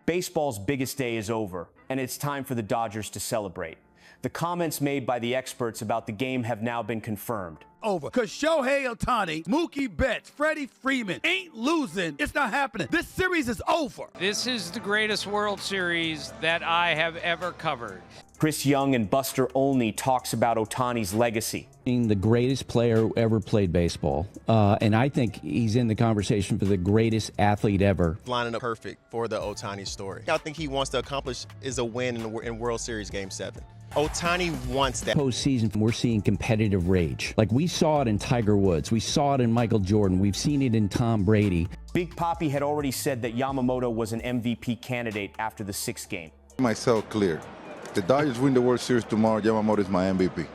Baseball's biggest day is over, and it's time for the Dodgers to celebrate. The comments made by the experts about the game have now been confirmed. Over. Because Shohei Ohtani, Mookie Betts, Freddie Freeman ain't losing. It's not happening. This series is over. This is the greatest World Series that I have ever covered. Chris Young and Buster Olney talks about Ohtani's legacy. Being the greatest player who ever played baseball, and I think he's in the conversation for the greatest athlete ever. Lining up perfect for the Ohtani story. I think he wants to accomplish is a win in World Series Game 7. Ohtani wants that. Postseason, we're seeing competitive rage. Like we saw it in Tiger Woods. We saw it in Michael Jordan. We've seen it in Tom Brady. Big Papi had already said that Yamamoto was an MVP candidate after the 6th game. Myself clear. If the Dodgers win the World Series tomorrow, Yamamoto is my MVP.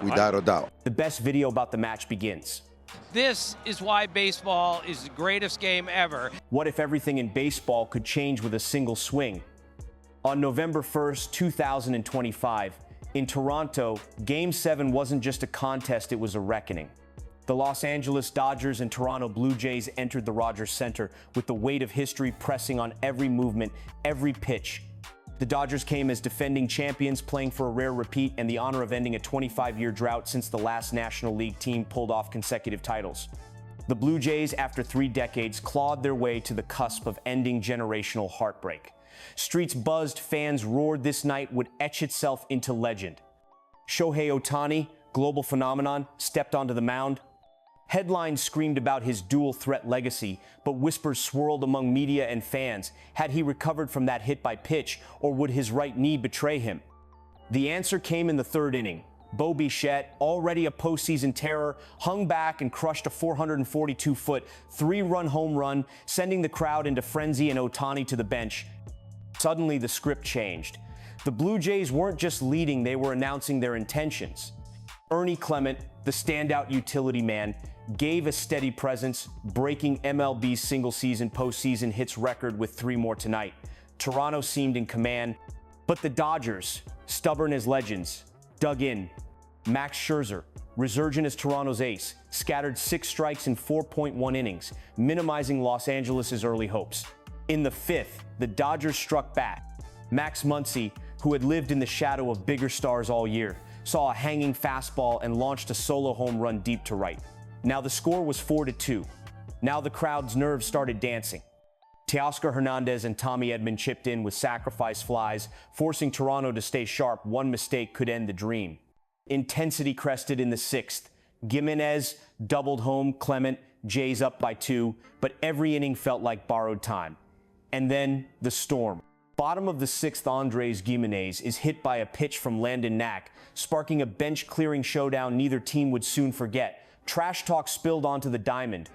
Without a doubt. The best video about the match begins. This is why baseball is the greatest game ever. What if everything in baseball could change with a single swing? On November 1st, 2025, in Toronto, Game 7 wasn't just a contest, it was a reckoning. The Los Angeles Dodgers and Toronto Blue Jays entered the Rogers Center with the weight of history pressing on every movement, every pitch. The Dodgers came as defending champions, playing for a rare repeat and the honor of ending a 25-year drought since the last National League team pulled off consecutive titles. The Blue Jays, after 3 decades, clawed their way to the cusp of ending generational heartbreak. Streets buzzed, fans roared. This night would etch itself into legend. Shohei Ohtani, global phenomenon, stepped onto the mound. Headlines screamed about his dual-threat legacy, but whispers swirled among media and fans. Had he recovered from that hit by pitch, or would his right knee betray him? The answer came in the 3rd inning. Bo Bichette, already a postseason terror, hung back and crushed a 442-foot, 3-run home run, sending the crowd into frenzy and Ohtani to the bench. Suddenly, the script changed. The Blue Jays weren't just leading, they were announcing their intentions. Ernie Clement, the standout utility man, gave a steady presence, breaking MLB's single-season postseason hits record with 3 more tonight. Toronto seemed in command, but the Dodgers, stubborn as legends, dug in. Max Scherzer, resurgent as Toronto's ace, scattered 6 strikes in 4.1 innings, minimizing Los Angeles' early hopes. In the 5th, the Dodgers struck back. Max Muncy, who had lived in the shadow of bigger stars all year, saw a hanging fastball and launched a solo home run deep to right. Now the score was 4-2. Now the crowd's nerves started dancing. Teoscar Hernandez and Tommy Edman chipped in with sacrifice flies, forcing Toronto to stay sharp. One mistake could end the dream. Intensity crested in the 6th. Gimenez doubled home Clement, Jays up by 2, but every inning felt like borrowed time. And then the storm. Bottom of the 6th, Andres Gimenez is hit by a pitch from Landon Knack, sparking a bench-clearing showdown neither team would soon forget. Trash talk spilled onto the diamond.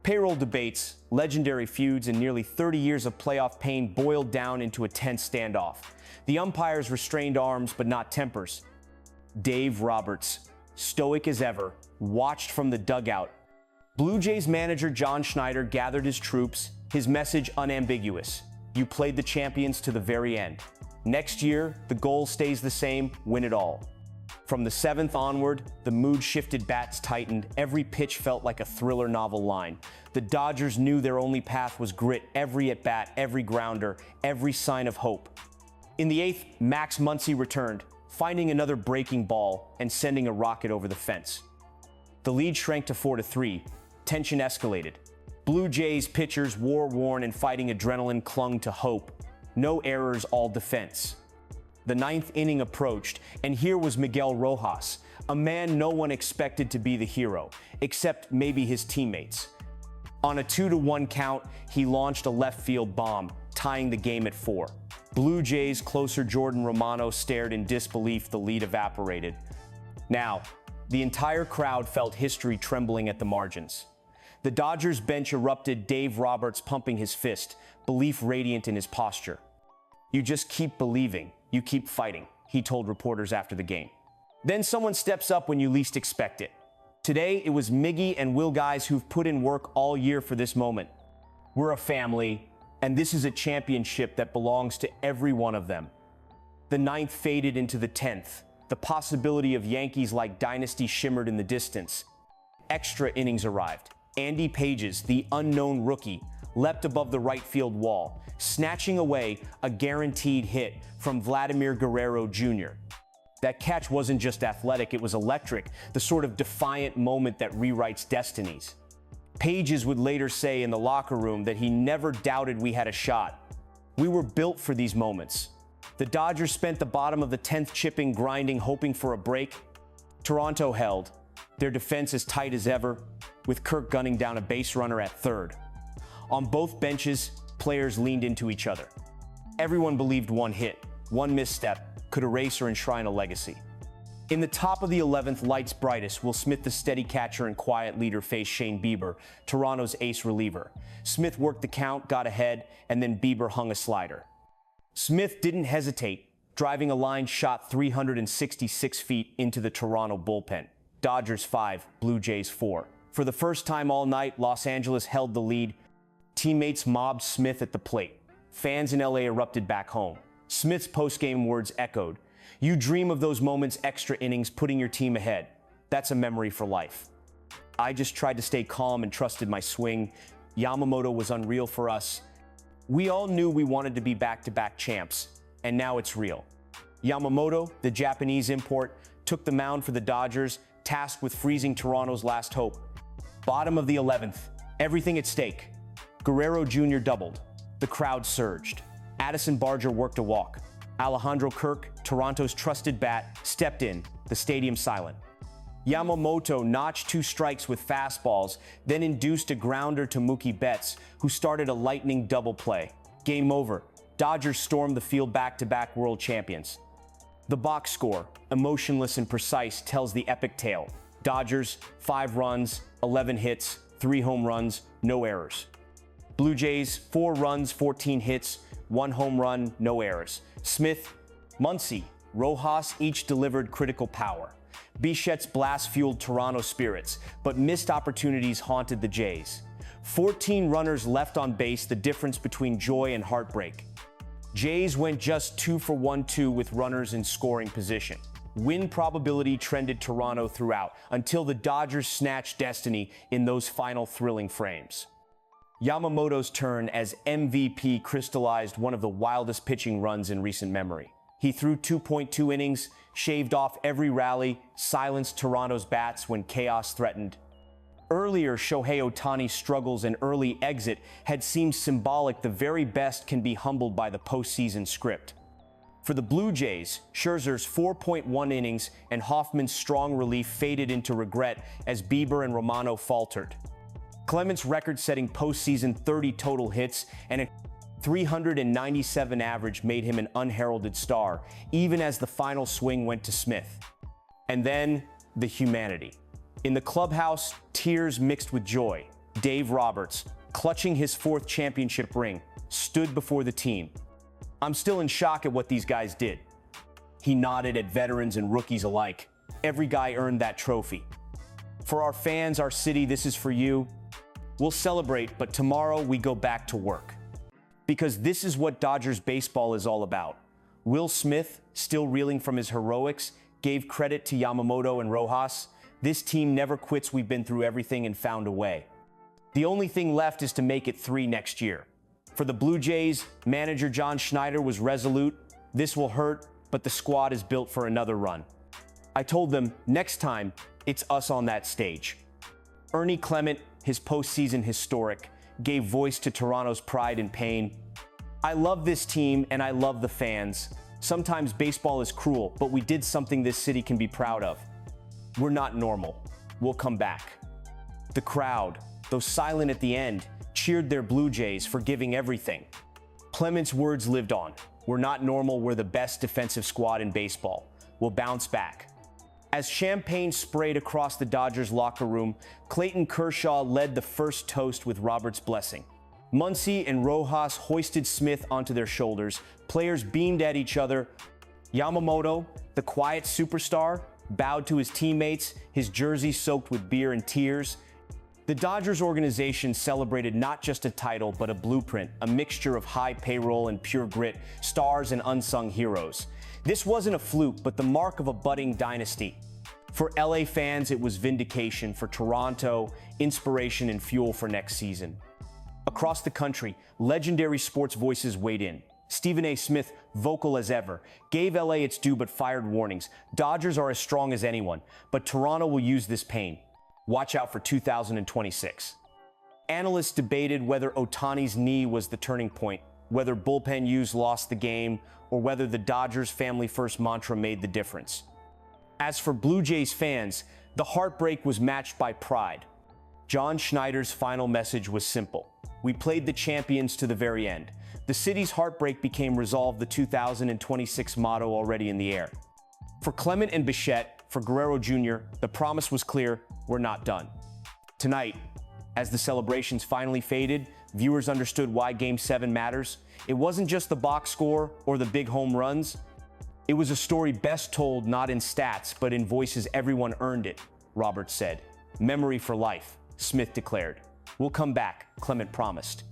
Payroll debates, legendary feuds, and nearly 30 years of playoff pain boiled down into a tense standoff. The umpires restrained arms but not tempers. Dave Roberts, stoic as ever, watched from the dugout. Blue Jays manager John Schneider gathered his troops, his message unambiguous. You played the champions to the very end. Next year, the goal stays the same, win it all. From the 7th onward, the mood shifted, bats tightened, every pitch felt like a thriller novel line. The Dodgers knew their only path was grit, every at-bat, every grounder, every sign of hope. In the 8th, Max Muncy returned, finding another breaking ball and sending a rocket over the fence. The lead shrank to 4-3. Tension escalated. Blue Jays pitchers, war-worn and fighting adrenaline, clung to hope. No errors, all defense. The 9th inning approached, and here was Miguel Rojas, a man no one expected to be the hero, except maybe his teammates. On a 2-1 count, he launched a left field bomb, tying the game at 4. Blue Jays closer Jordan Romano stared in disbelief. The lead evaporated. Now, the entire crowd felt history trembling at the margins. The Dodgers bench erupted, Dave Roberts pumping his fist, belief radiant in his posture. You just keep believing, you keep fighting, he told reporters after the game. Then someone steps up when you least expect it. Today, it was Miggy and Will, guys who've put in work all year for this moment. We're a family, and this is a championship that belongs to every one of them. The 9th faded into the 10th. The possibility of Yankees-like dynasty shimmered in the distance. Extra innings arrived. Andy Pages, the unknown rookie, leapt above the right field wall, snatching away a guaranteed hit from Vladimir Guerrero Jr. That catch wasn't just athletic, it was electric, the sort of defiant moment that rewrites destinies. Pages would later say in the locker room that he never doubted we had a shot. We were built for these moments. The Dodgers spent the bottom of the 10th chipping, grinding, hoping for a break. Toronto held, their defense as tight as ever, with Kirk gunning down a base runner at third. On both benches, players leaned into each other. Everyone believed one hit, one misstep, could erase or enshrine a legacy. In the top of the 11th, lights brightest, Will Smith, the steady catcher and quiet leader, faced Shane Bieber, Toronto's ace reliever. Smith worked the count, got ahead, and then Bieber hung a slider. Smith didn't hesitate, driving a line shot 366 feet into the Toronto bullpen. Dodgers 5, Blue Jays 4. For the first time all night, Los Angeles held the lead. Teammates mobbed Smith at the plate. Fans in LA erupted back home. Smith's post-game words echoed, "You dream of those moments, extra innings, putting your team ahead. That's a memory for life. I just tried to stay calm and trusted my swing. Yamamoto was unreal for us. We all knew we wanted to be back-to-back champs, and now it's real." Yamamoto, the Japanese import, took the mound for the Dodgers, tasked with freezing Toronto's last hope. Bottom of the 11th, everything at stake. Guerrero Jr. doubled. The crowd surged. Addison Barger worked a walk. Alejandro Kirk, Toronto's trusted bat, stepped in, the stadium silent. Yamamoto notched 2 strikes with fastballs, then induced a grounder to Mookie Betts, who started a lightning double play. Game over. Dodgers stormed the field back-to-back world champions. The box score, emotionless and precise, tells the epic tale. Dodgers, 5 runs, 11 hits, 3 home runs, no errors. Blue Jays, 4 runs, 14 hits, 1 home run, no errors. Smith, Muncy, Rojas each delivered critical power. Bichette's blast fueled Toronto spirits, but missed opportunities haunted the Jays. 14 runners left on base, the difference between joy and heartbreak. Jays went just 2 for 1-2 with runners in scoring position. Win probability trended Toronto throughout, until the Dodgers snatched destiny in those final thrilling frames. Yamamoto's turn as MVP crystallized one of the wildest pitching runs in recent memory. He threw 2.2 innings, shaved off every rally, silenced Toronto's bats when chaos threatened. Earlier, Shohei Ohtani's struggles and early exit had seemed symbolic. The very best can be humbled by the postseason script. For the Blue Jays, Scherzer's 4.1 innings and Hoffman's strong relief faded into regret as Bieber and Romano faltered. Clement's record-setting postseason 30 total hits and a 397 average made him an unheralded star, even as the final swing went to Smith. And then, the humanity. In the clubhouse, tears mixed with joy. Dave Roberts, clutching his 4th championship ring, stood before the team. "I'm still in shock at what these guys did." He nodded at veterans and rookies alike. Every guy earned that trophy. "For our fans, our city, this is for you. We'll celebrate, but tomorrow we go back to work." Because this is what Dodgers baseball is all about. Will Smith, still reeling from his heroics, gave credit to Yamamoto and Rojas. "This team never quits. We've been through everything and found a way. The only thing left is to make it 3 next year." For the Blue Jays, manager John Schneider was resolute. "This will hurt, but the squad is built for another run." I told them, next time, it's us on that stage. Ernie Clement, his postseason historic, gave voice to Toronto's pride and pain. "I love this team and I love the fans. Sometimes baseball is cruel, but we did something this city can be proud of. We're not normal. We'll come back." The crowd, though silent at the end, cheered their Blue Jays for giving everything. Clement's words lived on. "We're not normal. We're the best defensive squad in baseball. We'll bounce back." As champagne sprayed across the Dodgers locker room, Clayton Kershaw led the first toast with Robert's blessing. Muncy and Rojas hoisted Smith onto their shoulders. Players beamed at each other. Yamamoto, the quiet superstar, bowed to his teammates, his jersey soaked with beer and tears. The Dodgers organization celebrated not just a title, but a blueprint, a mixture of high payroll and pure grit, stars and unsung heroes. This wasn't a fluke, but the mark of a budding dynasty. For LA fans, it was vindication. For Toronto, inspiration and fuel for next season. Across the country, legendary sports voices weighed in. Stephen A.Smith, vocal as ever, gave LA its due but fired warnings. Dodgers are as strong as anyone, but Toronto will use this pain. Watch out for 2026. Analysts debated whether Ohtani's knee was the turning point, whether bullpen use lost the game, or whether the Dodgers' family-first mantra made the difference. As for Blue Jays fans, the heartbreak was matched by pride. John Schneider's final message was simple. We played the champions to the very end. The city's heartbreak became resolved, the 2026 motto already in the air. For Clement and Bichette, for Guerrero Jr., the promise was clear, we're not done. Tonight, as the celebrations finally faded, viewers understood why Game 7 matters. It wasn't just the box score or the big home runs. It was a story best told not in stats, but in voices everyone earned it, Roberts said. Memory for life, Smith declared. We'll come back, Clement promised.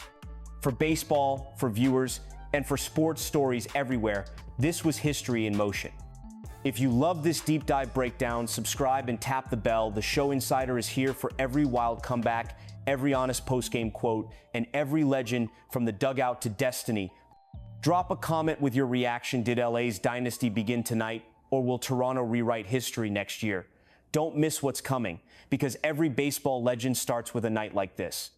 For baseball, for viewers, and for sports stories everywhere, this was history in motion. If you love this deep dive breakdown, subscribe and tap the bell. The Show Insider is here for every wild comeback, every honest postgame quote, and every legend from the dugout to destiny. Drop a comment with your reaction. Did LA's dynasty begin tonight, or will Toronto rewrite history next year? Don't miss what's coming, because every baseball legend starts with a night like this.